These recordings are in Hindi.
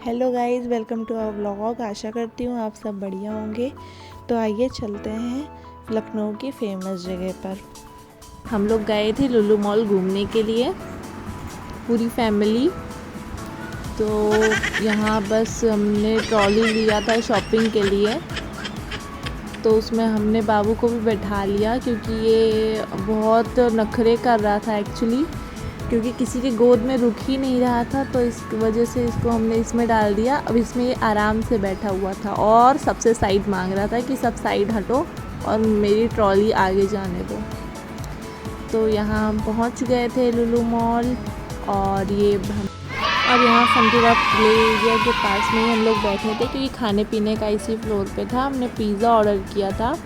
Hello guys, welcome to our vlog. आशा करती हूँ आप सब बढ़िया होंगे। तो आइए चलते हैं लखनऊ की फेमस जगह पर। हम लोग गए थे लुलु मॉल घूमने के लिए, पूरी फैमिली। तो यहाँ बस हमने ट्रॉली लिया था शॉपिंग के लिए, तो उसमें हमने बाबू को भी बैठा लिया क्योंकि ये बहुत नखरे कर रहा था एक्चुअली, क्योंकि किसी के गोद में रुक ही नहीं रहा था। तो इस वजह से इसको हमने इसमें डाल दिया। अब इसमें ये आराम से बैठा हुआ था और सबसे साइड मांग रहा था कि सब साइड हटो और मेरी ट्रॉली आगे जाने दो। तो यहाँ हम पहुँच गए थे लुलु मॉल, और यहाँ फंटूरा प्ले एरिया के पास में ही हम लोग बैठे थे क्योंकि खाने पीने का इसी फ्लोर पे था। हमने पिज़्ज़ा ऑर्डर किया था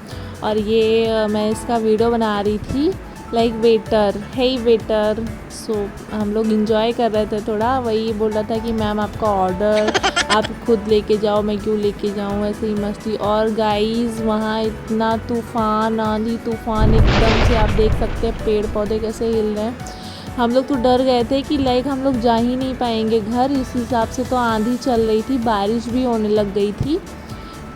और ये मैं इसका वीडियो बना रही थी, लाइक वेटर, हे वेटर। सो हम लोग इंजॉय कर रहे थे थोड़ा। वही बोल रहा था कि मैम आपका ऑर्डर आप खुद लेके जाओ, मैं क्यों लेके जाऊँ, ऐसे ही मस्ती। और गाइस वहाँ इतना तूफ़ान, आंधी तूफ़ान, एकदम से आप देख सकते हैं पेड़ पौधे कैसे हिल रहे हैं। हम लोग तो डर गए थे कि लाइक हम लोग जा ही नहीं पाएंगे घर, इस हिसाब से तो आंधी चल रही थी, बारिश भी होने लग गई थी।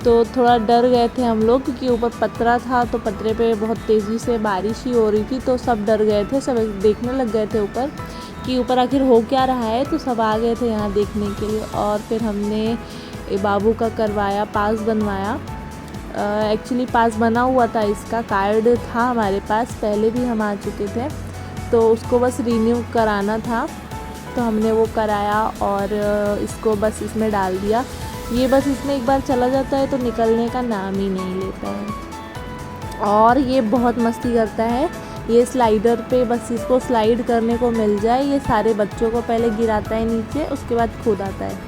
तो थोड़ा डर गए थे हम लोग क्योंकि ऊपर पतरा था, तो पतरे पे बहुत तेज़ी से बारिश ही हो रही थी। तो सब डर गए थे, सब देखने लग गए थे ऊपर कि ऊपर आखिर हो क्या रहा है। तो सब आ गए थे यहाँ देखने के लिए। और फिर हमने बाबू का करवाया, पास बनवाया। एक्चुअली पास बना हुआ था, इसका कार्ड था हमारे पास, पहले भी हम आ चुके थे, तो उसको बस रिन्यू कराना था। तो हमने वो कराया और इसको बस इसमें डाल दिया। ये बस इसमें एक बार चला जाता है तो निकलने का नाम ही नहीं लेता है। और ये बहुत मस्ती करता है। ये स्लाइडर पे बस इसको स्लाइड करने को मिल जाए, ये सारे बच्चों को पहले गिराता है नीचे, उसके बाद खुद आता है।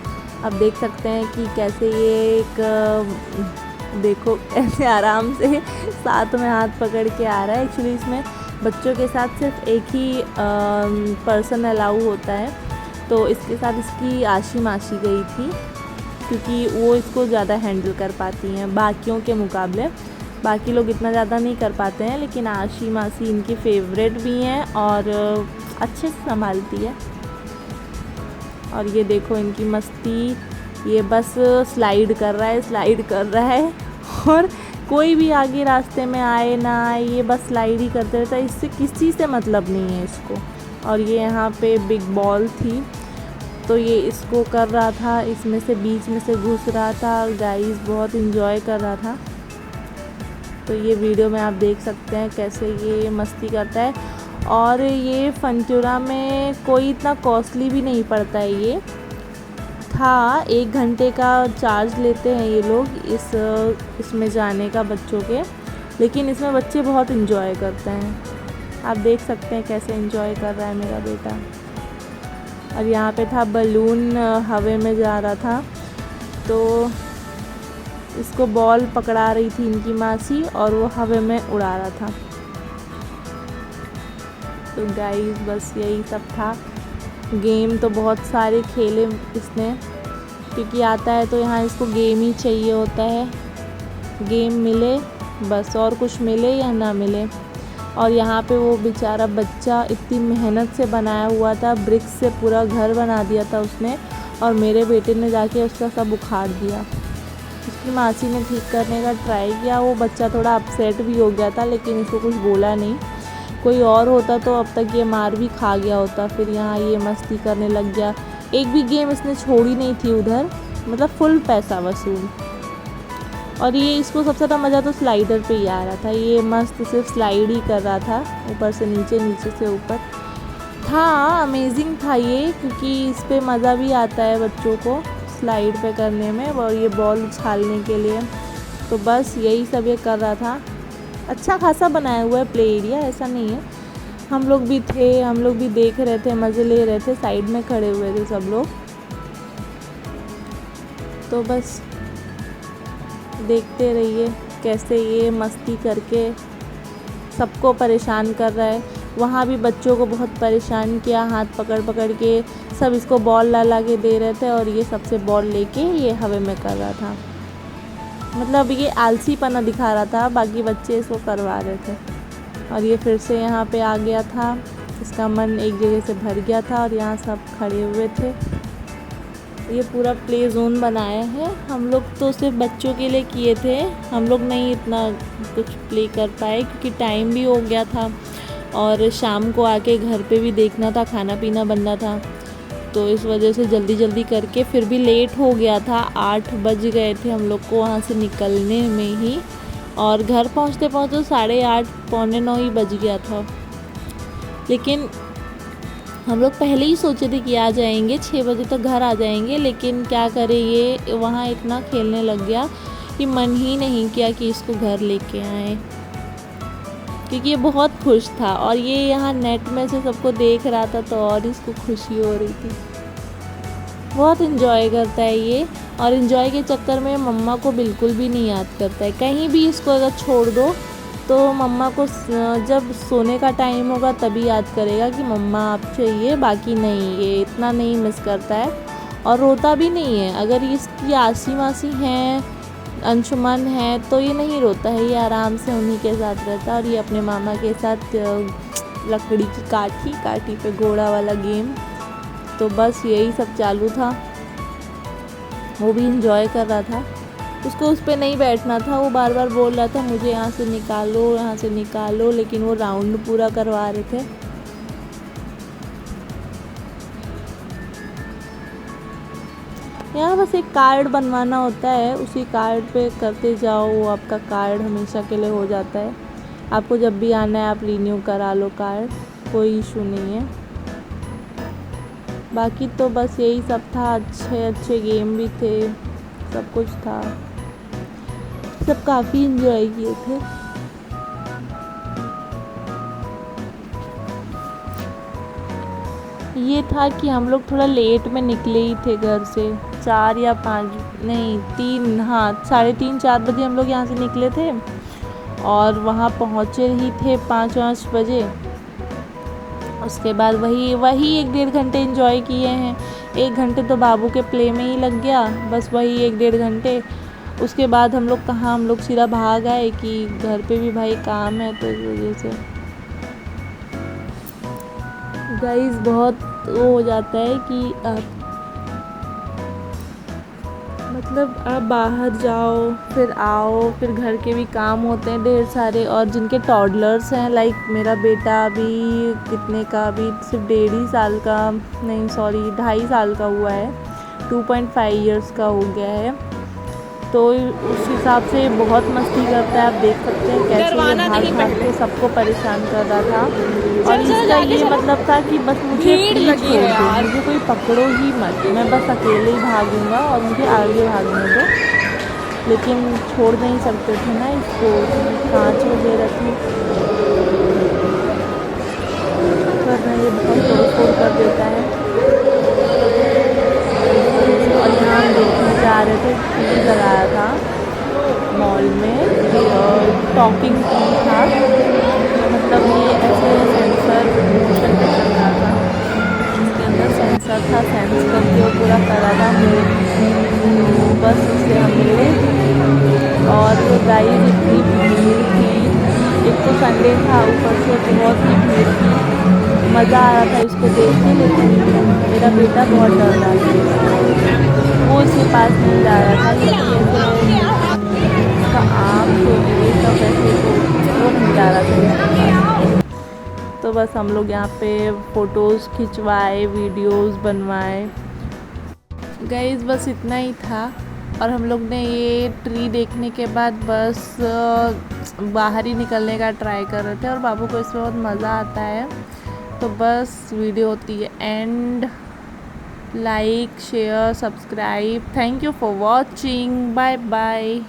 अब देख सकते हैं कि कैसे ये एक देखो ऐसे आराम से साथ में हाथ पकड़ के आ रहा है। एक्चुअली इसमें बच्चों के साथ सिर्फ एक ही पर्सन अलाउ होता है, तो इसके साथ इसकी आशी माशी गई थी क्योंकि वो इसको ज़्यादा हैंडल कर पाती हैं बाकियों के मुकाबले। बाकी लोग इतना ज़्यादा नहीं कर पाते हैं, लेकिन आशी मासी इनकी फेवरेट भी हैं और अच्छे से संभालती है। और ये देखो इनकी मस्ती, ये बस स्लाइड कर रहा है, स्लाइड कर रहा है। और कोई भी आगे रास्ते में आए ना आए, ये बस स्लाइड ही करते रहता है, इससे किसी से मतलब नहीं है इसको। और ये यहाँ पे बिग बॉल थी, तो ये इसको कर रहा था, इसमें से बीच में से घुस रहा था। गाइस बहुत इंजॉय कर रहा था। तो ये वीडियो में आप देख सकते हैं कैसे ये मस्ती करता है। और ये फंटूरा में कोई इतना कॉस्टली भी नहीं पड़ता है। ये था 1 घंटे का चार्ज लेते हैं ये लोग इसमें जाने का बच्चों के, लेकिन इसमें बच्चे बहुत इंजॉय करते हैं। आप देख सकते हैं कैसे इंजॉय कर रहा है मेरा बेटा। और यहाँ पे था बलून, हवा में जा रहा था, तो इसको बॉल पकड़ा रही थी इनकी मासी और वो हवा में उड़ा रहा था। तो गाइस बस यही सब था। गेम तो बहुत सारे खेले इसने, क्योंकि आता है तो यहाँ इसको गेम ही चाहिए होता है। गेम मिले बस, और कुछ मिले या ना मिले। और यहाँ पे वो बेचारा बच्चा इतनी मेहनत से बनाया हुआ था, ब्रिक्स से पूरा घर बना दिया था उसने, और मेरे बेटे ने जाके उसका सब उखाड़ दिया। उसकी मासी ने ठीक करने का ट्राई किया, वो बच्चा थोड़ा अपसेट भी हो गया था, लेकिन इसको कुछ बोला नहीं। कोई और होता तो अब तक ये मार भी खा गया होता। फिर यहाँ ये मस्ती करने लग गया, एक भी गेम इसने छोड़ी नहीं थी उधर, मतलब फुल पैसा वसूल। और ये इसको सबसे ज़्यादा मज़ा तो स्लाइडर पे ही आ रहा था। ये मस्त सिर्फ स्लाइड ही कर रहा था, ऊपर से नीचे, नीचे से ऊपर था। अमेजिंग था ये, क्योंकि इस पे मज़ा भी आता है बच्चों को स्लाइड पे करने में, और ये बॉल उछालने के लिए। तो बस यही सब ये कर रहा था। अच्छा खासा बनाया हुआ है प्ले एरिया, ऐसा नहीं है। हम लोग भी थे, हम लोग भी देख रहे थे, मज़े ले रहे थे, साइड में खड़े हुए थे सब लोग। तो बस देखते रहिए कैसे ये मस्ती करके सबको परेशान कर रहा है। वहाँ भी बच्चों को बहुत परेशान किया, हाथ पकड़ पकड़ के सब इसको बॉल ला ला के दे रहे थे, और ये सबसे बॉल लेके ये हवा में कर रहा था। मतलब ये आलसीपना दिखा रहा था, बाकी बच्चे इसको करवा रहे थे। और ये फिर से यहाँ पे आ गया था, इसका मन एक जगह से भर गया था और यहाँ सब खड़े हुए थे। ये पूरा प्ले जोन बनाया है। हम लोग तो सिर्फ बच्चों के लिए किए थे, हम लोग नहीं इतना कुछ प्ले कर पाए क्योंकि टाइम भी हो गया था और शाम को आके घर पे भी देखना था, खाना पीना बनना था। तो इस वजह से जल्दी जल्दी करके, फिर भी लेट हो गया था, 8 बज गए थे हम लोग को वहाँ से निकलने में ही, और घर पहुँचते पहुँचते 8:30 पौने 9 ही बज गया था। लेकिन हम लोग पहले ही सोचे थे कि आ जाएंगे 6 बजे तक घर आ जाएंगे, लेकिन क्या करें, ये वहाँ इतना खेलने लग गया कि मन ही नहीं किया कि इसको घर लेके आए, क्योंकि ये बहुत खुश था और ये यहाँ नेट में से सबको देख रहा था तो और इसको खुशी हो रही थी। बहुत इन्जॉय करता है ये, और इन्जॉय के चक्कर में मम्मा को बिल्कुल भी नहीं याद करता है। कहीं भी इसको अगर छोड़ दो तो मम्मा को जब सोने का टाइम होगा तभी याद करेगा कि मम्मा आप चाहिए, बाकी नहीं, ये इतना नहीं मिस करता है। और रोता भी नहीं है। अगर इसकी आसी मासी हैं, अंशुमन है, तो ये नहीं रोता है, ये आराम से उन्हीं के साथ रहता है। और ये अपने मामा के साथ लकड़ी की काठी पे घोड़ा वाला गेम, तो बस यही सब चालू था। वो भी इंजॉय कर रहा था, उसको उस पर नहीं बैठना था, वो बार बार बोल रहा था मुझे यहाँ से निकालो, यहाँ से निकालो, लेकिन वो राउंड पूरा करवा रहे थे। यहाँ बस एक कार्ड बनवाना होता है, उसी कार्ड पे करते जाओ, वो आपका कार्ड हमेशा के लिए हो जाता है। आपको जब भी आना है आप रिन्यू करा लो कार्ड, कोई इशू नहीं है। बाकी तो बस यही सब था, अच्छे अच्छे गेम भी थे, सब कुछ था, सब काफ़ी इंजॉय किए थे। ये था कि हम लोग थोड़ा लेट में निकले ही थे घर से, 4 या 5 नहीं 3, हाँ 3:30 4 बजे हम लोग यहाँ से निकले थे और वहाँ पहुँचे ही थे 5 बजे। उसके बाद वही 1-1.5 घंटे एंजॉय किए हैं। 1 घंटे तो बाबू के प्ले में ही लग गया, बस वही 1-1.5 घंटे। उसके बाद हम लोग सीधा भाग आए कि घर पे भी भाई काम है, तो इस वजह से गाइस बहुत वो हो जाता है कि आप आप बाहर जाओ, फिर आओ, फिर घर के भी काम होते हैं ढेर सारे, और जिनके टॉडलर्स हैं, लाइक मेरा बेटा अभी कितने का, अभी सिर्फ 1.5 साल का, नहीं सॉरी 2.5 साल का हुआ है, 2.5 ईयर्स का हो गया है। तो उस हिसाब से बहुत मस्ती करता है, आप देख सकते हैं कैसे ये भाग के सबको परेशान कर रहा था। और इसका ये मतलब था कि बस मुझे प्लीज छोड़ दो, मुझे कोई पकड़ो ही मत, मैं बस अकेले ही भागूंगा और मुझे आगे भागने दो। लेकिन छोड़ नहीं सकते थे ना इसको, कांच वगैरह थी, वरना ये बहुत तोड़ कर देता है। और यहाँ हम देखने जा रहे थे, टीवी लगाया था मॉल में, टॉकिंग टीवी था, मतलब ये ऐसे सेंसर मोशन पे चल रहा था, इसके अंदर सेंसर था, सेंस करके वो पूरा करा था। तो बस उससे हम मिले, और गाइस इतनी भीड़ थी, एक तो संडे था, ऊपर से बहुत ही भीड़ थी। मज़ा आ रहा था इसको देख के, लेकिन मेरा बेटा बहुत डर रहा था, वो इसके पास नहीं जा रहा था, क्योंकि इसका आँख तो ये सब ऐसे, तो वो नहीं जा रहा था इसके पास। तो बस हम लोग यहाँ पे फ़ोटोज़ खिंचवाए, वीडियोज़ बनवाए। गाइस बस इतना ही था, और हम लोग ने ये ट्री देखने के बाद बस बाहर ही निकलने का ट्राई कर रहे थे, और बाबू को इसमें बहुत मज़ा आता है। तो बस वीडियो होती है and, like share subscribe, thank you for watching, bye bye.